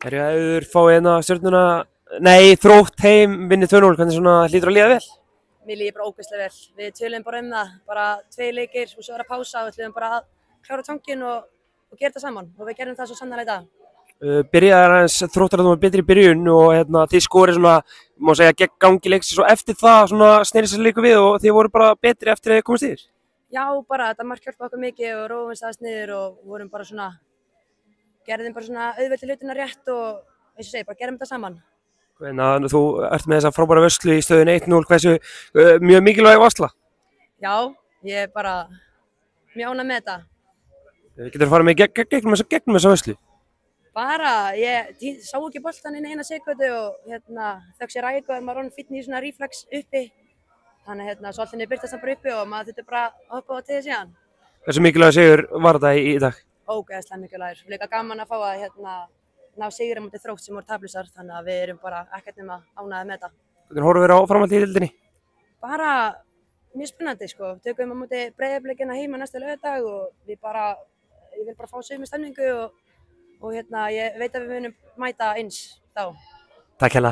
Ef þið fáið hérna Stjörnuna, nei, Þrótt heim, vinnið 2-0, hvernig svona hlýtur að líða vel? Mér líður bara ógeðslega vel. Við töluðum bara það, bara 2 leikir og svo er að pása og við ætlum bara að klára tankinn og gera þetta saman og við gerum það svo sannarlega í dag. Byrjaði aðeins Þróttar að þú var betri í byrjun og þið skorið svona, má segja, gegn gangi leiksins og eftir það svona snerist þessi leikur við og þið voru bara betri eftir að þið komist yfir? Já, bara þetta mark hjálpaði okkur mikið og rófumst aðeins niður og vorum bara svona, gerðum bara svona auðveldi hlutina rétt og eins og segi, bara gerum þetta saman. Þú ert með þessa frábæra vörslu í stöðunni 1-0, hversu mjög mikilvæg varsla? Já, ég er bara mjög ánægð með þetta. Getur þú farið með gegnum þessa vörslu? Bara, ég sá ekki boltann inn eina sekundu og þökk sér ægu að maður fínn í svona reflex uppi. Þannig svo allt henni byrtast hann bara uppi og maður þurfti bara að hoppa á tegið síðan. Hversu mikilvæg sigur var þetta í dag? Ógeðslega mikilvægur. Líka gaman að fá að ná sigurinn mútið Þrótt sem voru tablusar, þannig að við erum bara ekkert nema ánægðir með þetta. Hvernig horfum við á framhaldið í deildinni? Bara mjög spennandi sko. Tökum á móti Breiðablikina heima næsta laugardag og ég vil bara fá sömu stemningu og ég veit að við munum mæta eins þá. Takk hérlega.